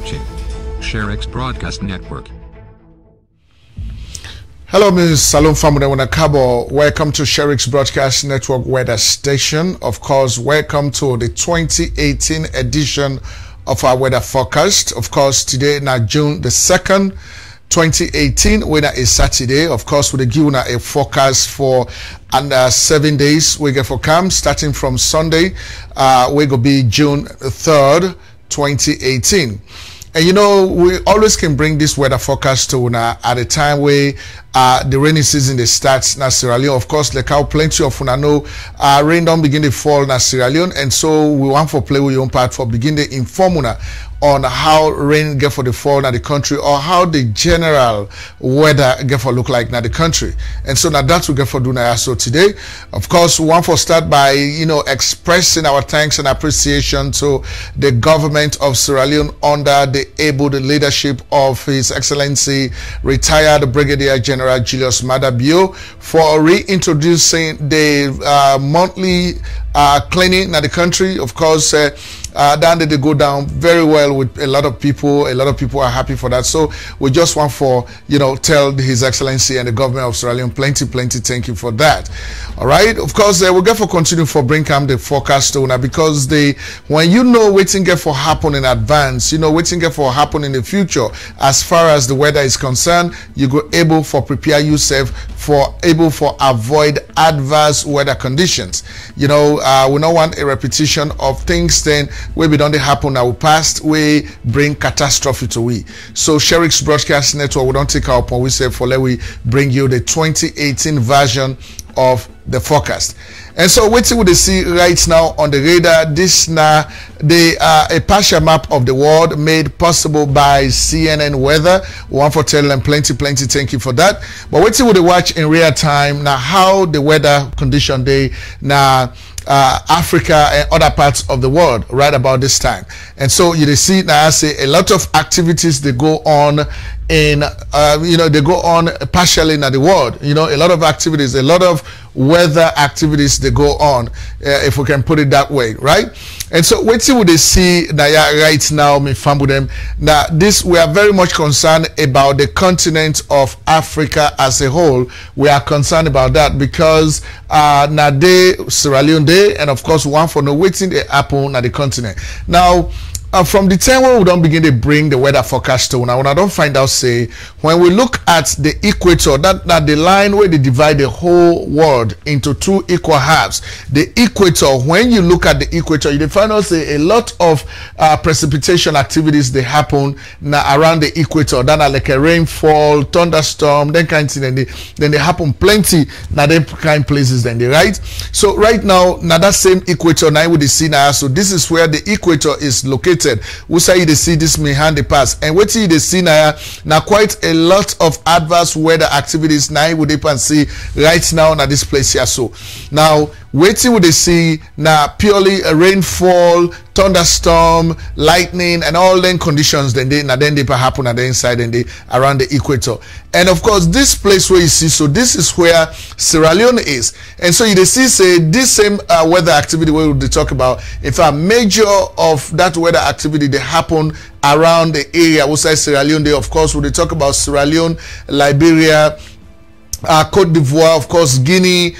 watching ShareX Broadcast Network. Hello, Ms. Salon Famuna Kabo. Welcome to ShareX Broadcast Network weather station. Of course, welcome to the 2018 edition of our weather forecast. Of course, today now June the 2nd, 2018, weather is Saturday. Of course, we'll give you a forecast for under 7 days. We get for camp starting from Sunday. We go be June 3rd, 2018. And you know, we always can bring this weather forecast to at a time where the rainy season they starts na Sierra Leone. Of course, like how plenty of know rain don't begin to fall na Sierra Leone, and so we want for play with your own part for begin to inform on how rain get for the fall na the country, or how the general weather get for look like na the country. And so now that's we get for do now. So today, of course, we want for start by expressing our thanks and appreciation to the government of Sierra Leone under the able leadership of His Excellency retired Brigadier General Julius Maada Bio for reintroducing the monthly cleaning in the country. Of course, down they go down very well with a lot of people. A lot of people are happy for that. So we just want for tell His Excellency and the government of Sierra Leone plenty thank you for that. All right. Of course, we'll get for continue for bring come the forecast to now, because when waiting get for happen in advance, waiting get for happen in the future as far as the weather is concerned, you go able for prepare yourself for avoid adverse weather conditions. We don't want a repetition of things then where we don't happen now past we bring catastrophe to we. So ShareX Broadcast Network, we don't take our point we say for let we bring you the 2018 version of the forecast. And so what you would see right now on the radar, this now a partial map of the world made possible by CNN Weather. We want for tell them plenty thank you for that. But what you would watch in real time now how the weather condition day now Africa and other parts of the world right about this time. And so you see now I say a lot of activities they go on in they go on partially in the world. A lot of activities, a lot of weather activities they go on, if we can put it that way, right? And so what you would see right now, me family them now this we are very much concerned about the continent of Africa as a whole. We are concerned about that because now day Sierra Leone day, and of course one for no waiting the happen at the continent. Now from the time when we don't begin to bring the weather forecast to now, when I don't find out say when we look at the equator, that the line where they divide the whole world into two equal halves, the equator, when you look at the equator, you find out say a lot of precipitation activities they happen now around the equator. That are like a rainfall, thunderstorm, then kind of thing. Then they happen plenty now them kind places then they right. So right now that same equator now we see now. So this is where the equator is located. We say they see this may hand the pass, and what you they see now quite a lot of adverse weather activities now would they can see right now at this place here. So now waiting would they see now purely a rainfall, thunderstorm, lightning, and all them conditions then they happen at the inside and they around the equator. And of course this place where you see, so this is where Sierra Leone is. And so you see say this same weather activity where they talk about, in fact major of that weather activity they happen around the area outside Sierra Leone. They of course when they talk about Sierra Leone, Liberia, Cote d'Ivoire, of course Guinea,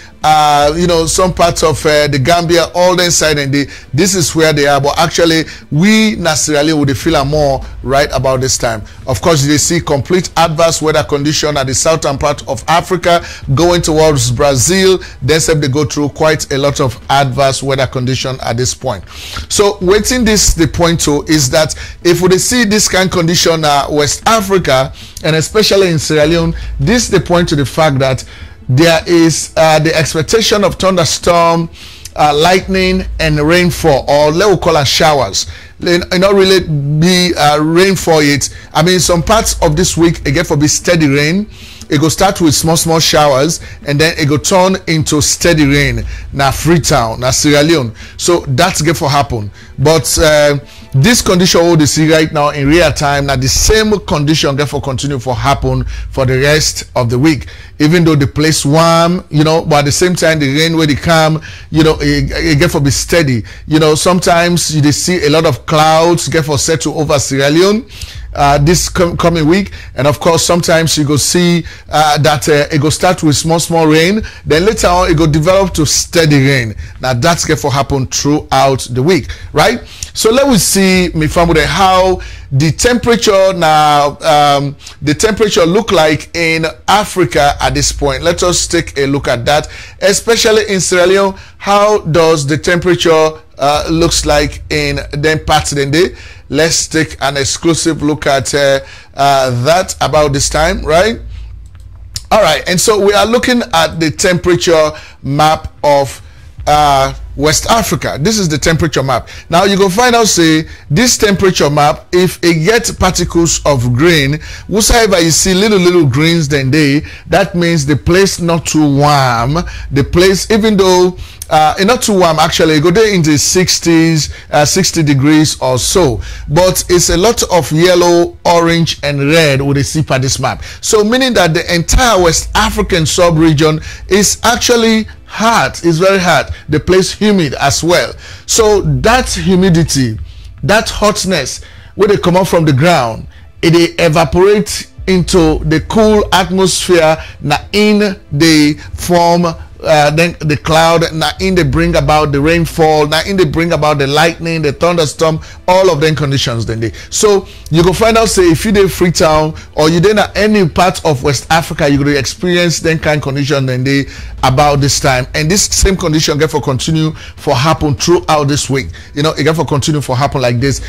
some parts of the Gambia, all the inside, and this is where they are. But actually we Sierra Leone would feel more right about this time. Of course they see complete adverse weather condition at the southern part of Africa going towards Brazil. Then they go through quite a lot of adverse weather condition at this point. So waiting this the point to is that if we see this kind of condition West Africa, and especially in Sierra Leone, this the point to the fact that there is the expectation of thunderstorm, lightning, and rainfall, or let's call it showers. Not really be rainfall yet. I mean, some parts of this week again for be steady rain. It go start with small showers, and then it go turn into steady rain. Now Freetown, now Sierra Leone. So that's going to happen. But this condition what they see right now in real time, now the same condition therefore continue for happen for the rest of the week. even though the place warm, but at the same time the rain where they come, it get for be steady. Sometimes you see a lot of clouds get for settle over Sierra Leone this coming week, and of course sometimes you go see that it go start with small rain, then later on it go develop to steady rain. Now that's get for happen throughout the week, right? So let us see, me family, how the temperature the temperature look like in Africa at this point. Let us take a look at that, especially in Sierra Leone. How does the temperature looks like in them parts of the day? Let's take an exclusive look at that about this time, right? All right, and so we are looking at the temperature map of West Africa. This is the temperature map. Now you go find out, say, this temperature map, if it gets particles of green, whatsoever you see little greens, then that means the place not too warm. The place, even though not too warm, actually, go there into 60s, 60 degrees or so, but it's a lot of yellow, orange, and red with the see by this map. So meaning that the entire West African sub-region is actually hot. It's very hot. The place humid as well. So that humidity, that hotness, when they come up from the ground, it evaporates into the cool atmosphere. Now in the form then the cloud, now in they bring about the rainfall, now in they bring about the lightning, the thunderstorm, all of them conditions then they. So you go find out, say, if you in Freetown or you in any part of West Africa, you will experience then kind of condition then they about this time, and this same condition get for continue for happen throughout this week. It get for continue for happen like this,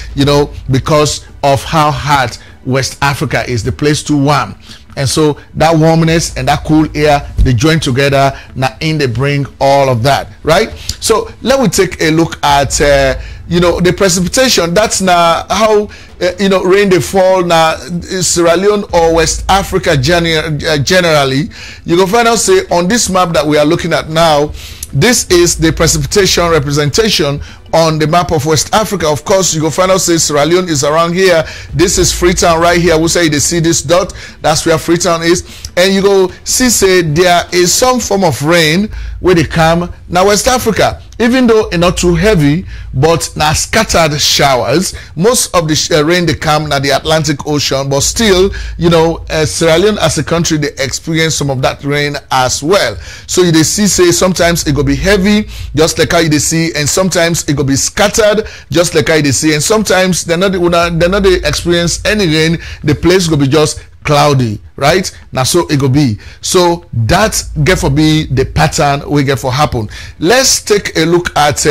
because of how hot West Africa is. The place too warm. And so that warmness and that cool air, they join together. Now in they bring all of that, right? So let me take a look at the precipitation. That's now how rain they fall now Sierra Leone or West Africa generally. You can find out, say, on this map that we are looking at now, this is the precipitation representation on the map of West Africa. Of course, you go find out, say, Sierra Leone is around here. This is Freetown right here. We'll say they see this dot. That's where Freetown is. And you go see, say, there is some form of rain where they come. Now, West Africa, even though it's not too heavy, but now scattered showers. Most of the rain they come now the Atlantic Ocean, but still, Sierra Leone as a country, they experience some of that rain as well. So you they see, say, sometimes it go be heavy, just like how you they see, and sometimes it go be scattered, just like how they see, and sometimes they're not experience any rain. The place go be just cloudy, right? Now so it go be. So that get for be the pattern we get for happen. Let's take a look at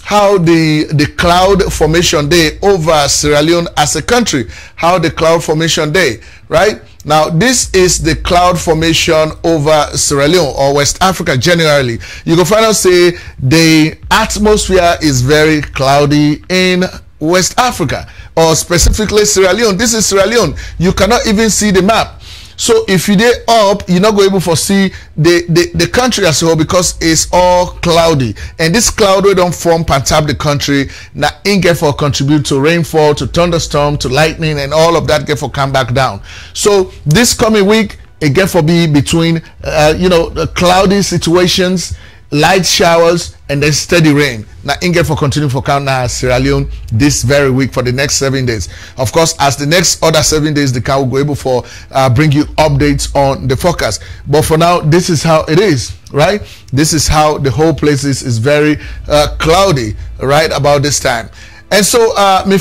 how the cloud formation day over Sierra Leone as a country. How the cloud formation day, right? Now, this is the cloud formation over Sierra Leone or West Africa generally. You can find out, say, the atmosphere is very cloudy in West Africa, or specifically Sierra Leone. This is Sierra Leone. You cannot even see the map. So if you dey up, you're not going to be able to see the country as a whole, because it's all cloudy. And this cloud we don't form pantap the country. Now in get for contribute to rainfall, to thunderstorm, to lightning, and all of that get for come back down. So this coming week, it get for be between the cloudy situations, light showers, and then steady rain. Now in get for continue for count now Sierra Leone this very week for the next 7 days. Of course, as the next other 7 days, the car will go able for bring you updates on the forecast. But for now, this is how it is, right? This is how the whole place is very cloudy right about this time. And so let me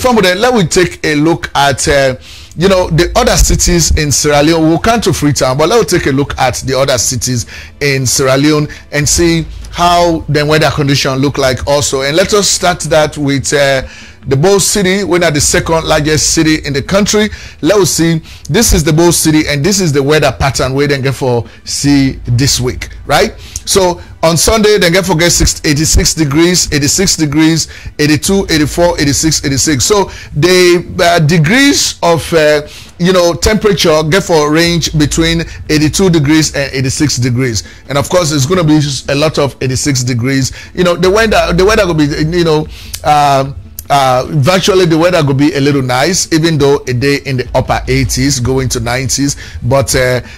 take a look at the other cities in Sierra Leone. We'll come to Freetown, but let's take a look at the other cities in Sierra Leone and see how the weather condition look like also. And let us start that with the Bow City, when at the second largest city in the country. Let us see, this is the Bow City, and this is the weather pattern we then get for see this week, right? So on Sunday, then get for get 86 degrees, 86 degrees, 82, 84, 86, 86. So the degrees of temperature get for range between 82 degrees and 86 degrees, and of course it's going to be a lot of 86 degrees. The weather will be virtually the weather will be a little nice, even though a day in the upper 80s going to 90s. But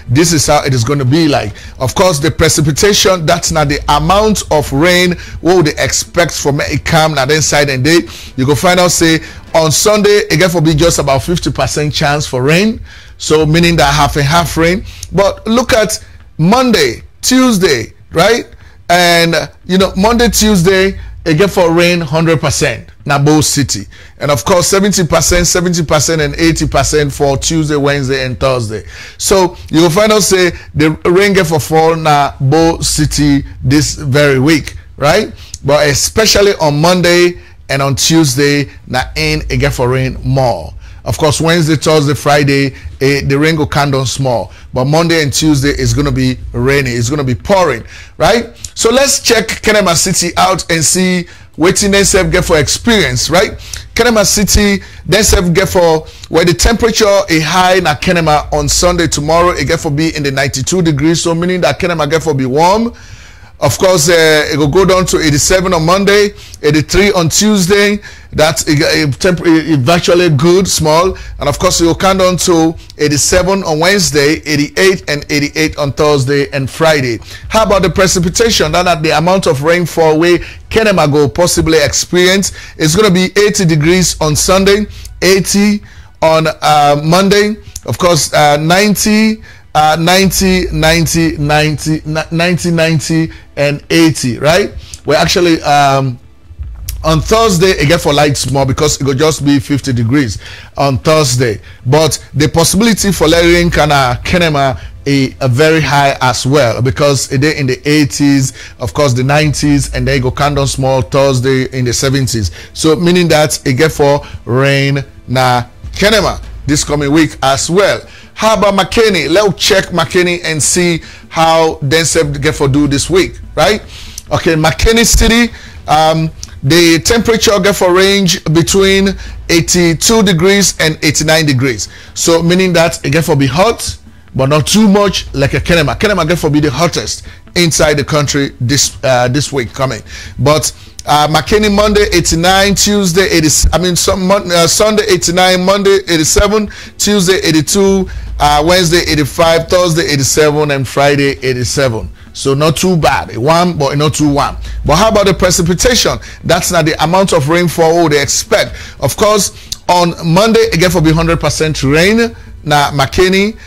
this is how it is going to be like. Of course, the precipitation, that's not the amount of rain what would they expect from a calm na then side and day. You go find out say on Sunday again for be just about 50% chance for rain, so meaning that half and half rain. But look at Monday, Tuesday, right? And Monday, Tuesday again for rain 100% na both city, and of course 70% and 80% for Tuesday, Wednesday and Thursday. So you will find out say the rain get for fall na both city this very week, right? But especially on Monday and on Tuesday na in again for rain more. Of course, Wednesday, Thursday, Friday, the rain go come down small. But Monday and Tuesday is going to be rainy. It's going to be pouring, right? So let's check Kenema City out and see what they get for experience, right? Kenema City, they get for where the temperature is high na Kenema on Sunday tomorrow. It get for be in the 92 degrees. So meaning that Kenema get for be warm. Of course, it will go down to 87 on Monday, 83 on Tuesday. That's virtually good, small. And of course, it will come down to 87 on Wednesday, 88 and 88 on Thursday and Friday. How about the precipitation? That the amount of rainfall we Kenema go possibly experience is going to be 80 degrees on Sunday, 80 on Monday. Of course, 90. 90, and 80, right? We're actually on Thursday again for light small because it will just be 50 degrees on Thursday. But the possibility for rain Kenema a very high as well, because it in the 80s, of course the 90s, and then it go count down small Thursday in the 70s. So meaning that it get for rain na Kenema this coming week as well. How about Makeni? Let's check Makeni and see how Densep get for do this week, right? Okay, Makeni City, the temperature get for range between 82 degrees and 89 degrees. So meaning that it get for be hot, but not too much like a Kenema. Kenema get for be the hottest inside the country this week coming. But Makeni Monday 89, Tuesday 80, Sunday 89, Monday 87, Tuesday 82, Wednesday 85, Thursday 87, and Friday 87. So not too bad, warm but not too warm. But how about the precipitation? That's not the amount of rainfall they expect. Of course, on Monday again for be 100% rain. Now Makeni,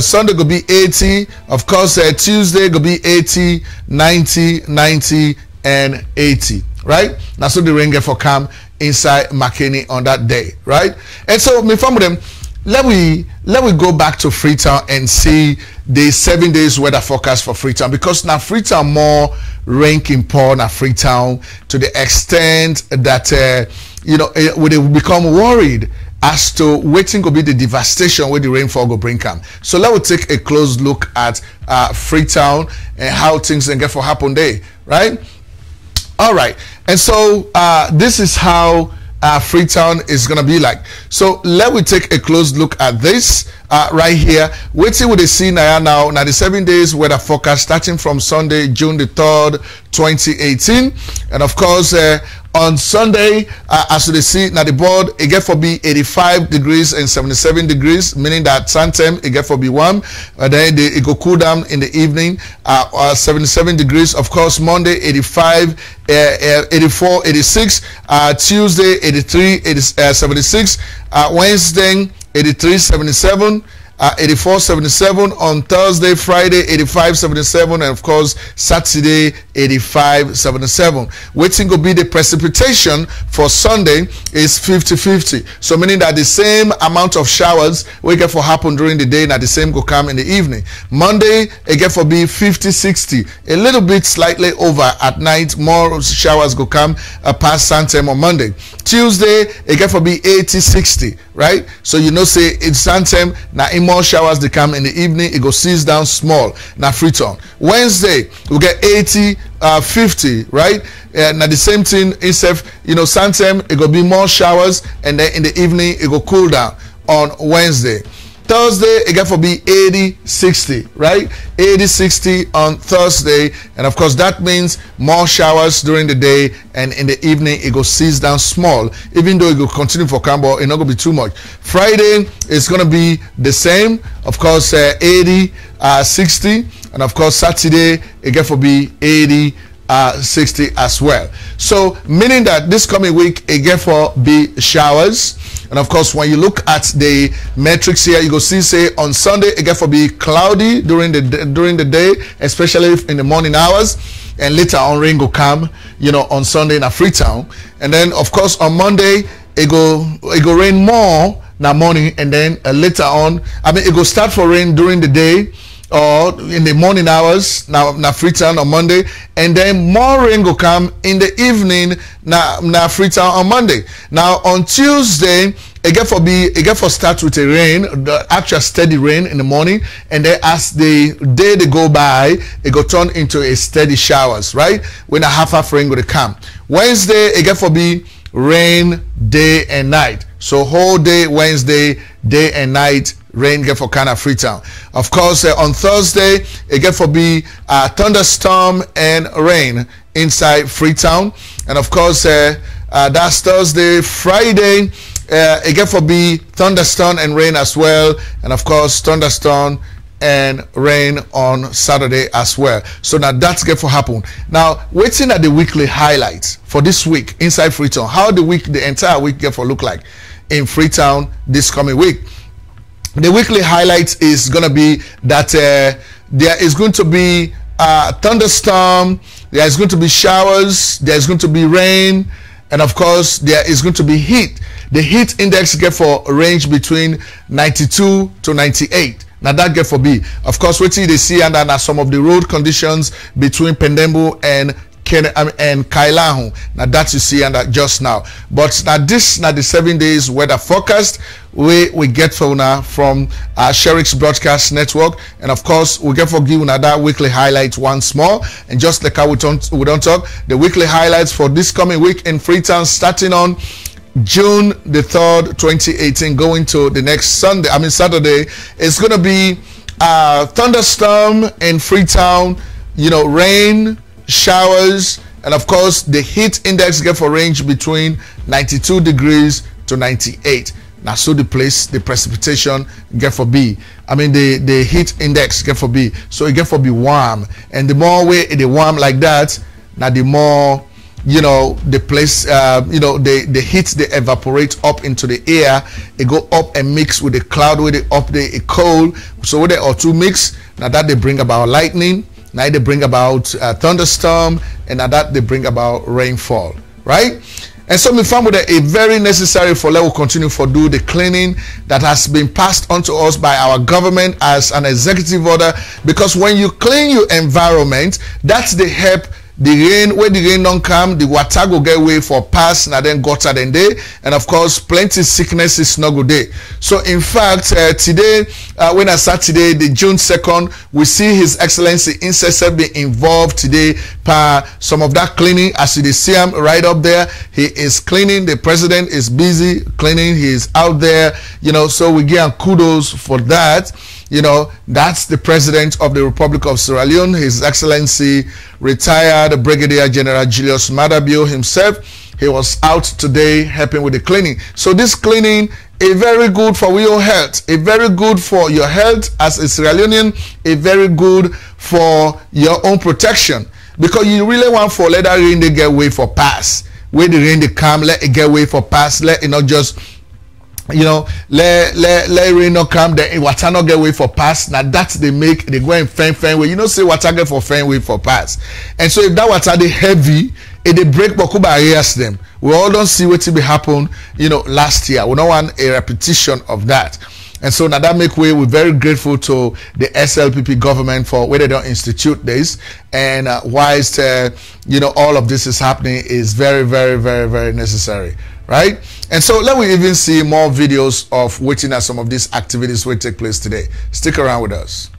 Sunday go be 80. Of course, Tuesday go be 80, 90, and 80. Right now, so the rain get for come inside Makeni on that day, right? And so me from them, let we go back to Freetown and see the 7 days weather forecast for Freetown, because now Freetown more ranking poor now Freetown to the extent that we become worried as to waiting could be the devastation where the rainfall will bring come. So let's take a close look at Freetown and how things can get for happen there, right? All right, and so this is how Freetown is gonna be like. So let me take a close look at this right here. Waiting with the see now the 7 days weather forecast starting from Sunday, June the 3rd, 2018, and of course on Sunday, as you see now the board, it get for be 85 degrees and 77 degrees, meaning that sometime it get for be warm, then it go cool down in the evening, 77 degrees. Of course, Monday 85, 84, 86, Tuesday 83, 76, Wednesday 83, 77. 84, 77 on Thursday, Friday 85, 77, and of course Saturday 85, 77. Waiting to be the precipitation for Sunday is 50-50. So meaning that the same amount of showers we get for happen during the day, and the same go come in the evening. Monday it get for be 50-60, a little bit slightly over at night. More showers go come past Santem on Monday. Tuesday it get for be 80-60, right? So say it's Santem now in more showers they come in the evening, it go cease down small now Freetown. Wednesday we get 80 50, right? Now the same thing instead, Santem it go be more showers, and then in the evening it go cool down on Wednesday. Thursday, it get for be 80-60, right? 80-60 on Thursday. And of course, that means more showers during the day, and in the evening, it go cease down small. Even though it will continue for Cambo, it's not going to be too much. Friday is going to be the same. Of course, 80-60. And of course, Saturday, it get for be 80-60 as well. So meaning that this coming week it get for be showers. And of course, when you look at the metrics here, you go see say on Sunday it get for be cloudy during the day, especially in the morning hours, and later on rain go come, you know, on Sunday in a Freetown. And then of course on Monday it go rain more now morning, and then later on, I mean, it go start for rain during the day or in the morning hours now Freetown on Monday, and then more rain will come in the evening now Freetown on Monday. Now on Tuesday it get for start with a rain, the actual steady rain in the morning, and then as the day they go by, it go turn into a steady showers, right? When a half rain go to come. Wednesday it get for be rain day and night. So whole day Wednesday, day and night, rain get for kind of Freetown. Of course, on Thursday it get for be thunderstorm and rain inside Freetown. And of course, that's Thursday. Friday it get for be thunderstorm and rain as well. And of course, thunderstorm and rain on Saturday as well. So now that's get for happen. Now waiting at the weekly highlights for this week inside Freetown. How the entire week get for look like in Freetown this coming week. The weekly highlights is going to be that there is going to be thunderstorm, there is going to be showers, there is going to be rain, and of course there is going to be heat. The heat index get for range between 92 to 98. Now that get for B. Of course, what you see and then some of the road conditions between Pendembo and Kailahu. Now that you see and that just now. But now this now the 7 days weather forecast we get for now from Sherrick's Broadcast Network. And of course we get for give now that weekly highlights once more. And just like how we don't talk, the weekly highlights for this coming week in Freetown starting on June the 3rd, 2018, going to the next Saturday. It's going to be thunderstorm in Freetown, you know, rain, showers, and of course the heat index get for range between 92 degrees to 98. Now so the precipitation get for B. I mean the heat index get for B. So it get for be warm, and the more way it warm like that, now the more, you know, the place, you know, the heat they evaporate up into the air. It go up and mix with the cloud with it up there, it cold. So with the two mix, now that they bring about lightning. Now they bring about thunderstorm, and now that they bring about rainfall, right? And so we found that a very necessary for let we continue for do the cleaning that has been passed on to us by our government as an executive order, because when you clean your environment, that's the help. The rain, when the rain don't come, the water go get away for pass, and then gutter than day, and of course plenty sickness is not good day. So in fact today, when I start today, the June 2nd, we see His Excellency Incessant be involved today by some of that cleaning. As you see him right up there, he is cleaning. The president is busy cleaning. He is out there, you know. So we give him kudos for that. You know, that's the President of the Republic of Sierra Leone, His Excellency retired Brigadier General Julius Madabio himself. He was out today helping with the cleaning. So this cleaning is very good for your health, a very good for your health as a Sierra Leonean, a very good for your own protection, because you really want for let that rain they get away for pass. Where the rain they come, let it get away for pass, let it not just, you know, let rain not come, then water not get away for pass. Now that's they go in fan way. You know, say water get for fan way for pass. And so if that water they heavy, it they break boku barriers them. We all don't see what be happen, you know, last year. We don't want a repetition of that. And so now that make way, we're very grateful to the SLPP government for where they don't institute this, and whilst you know, all of this is happening is very, very, very, very necessary, right? And so let me even see more videos of waiting at some of these activities will take place today. Stick around with us.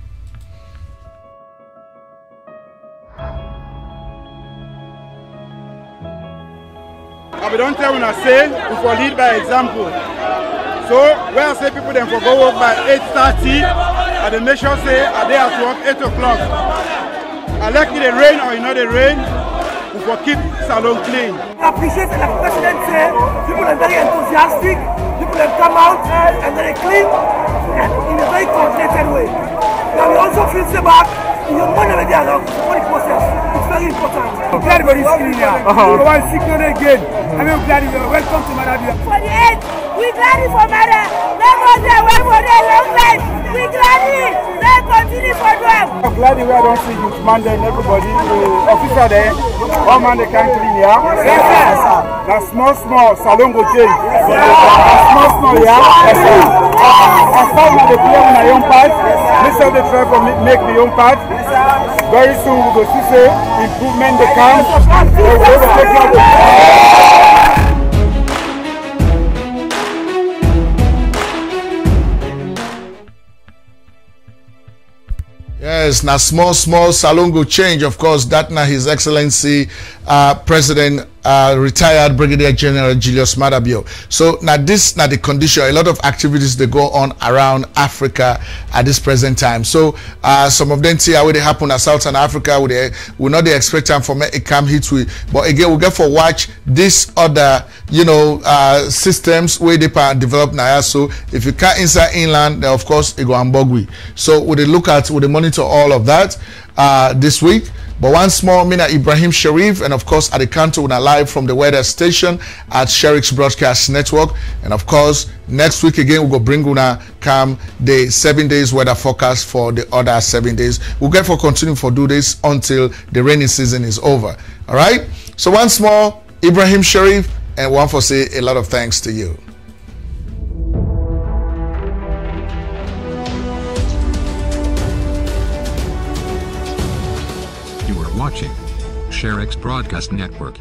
I don't tell when I say, we will lead by example. So when I say people then for go work by 8:30, and the nation say are they at work 8 o'clock. I like it the rain or the rain, we for keep salon clean. I appreciate the president say people are very enthusiastic, people have come out and they clean and in a very coordinated way. Now we also feel say back in your money with the process. It's very important. Everybody's clean now. We want secret again. I mean, glad you welcome to Marabia. For the end, we glad for Mara. Let us wait for the long life. We glad they continue for them. I'm glad we don't see you man and everybody. Officer there, one man they can clean here. Yes, sir. That small salon go change. Small, yeah. As far as they play on my own part, this is the try for make the own part. Very soon we go see say improvement they come. They will take care of the Yes, now small salon go change. Of course, that now His Excellency President retired Brigadier General Julius Madabio. So now this now the condition. A lot of activities they go on around Africa at this present time. So some of them see how they happen in Southern Africa. We not they expect time for it come hit with. But again, we get for watch this other systems where they develop now. So if you can't inside inland, then of course it go ambogui. So we look at we monitor all of that this week. But once more, Mina Ibrahim Sharif, and of course at the Kanto, we are live from the weather station at Sherrick's Broadcast Network. And of course, next week again, we'll go bring una come the 7 days weather forecast for the other 7 days. We'll get for continue for do this until the rainy season is over. All right. So once more, Ibrahim Sharif, and one for say a lot of thanks to you. You are watching Sherrick's Broadcast Network.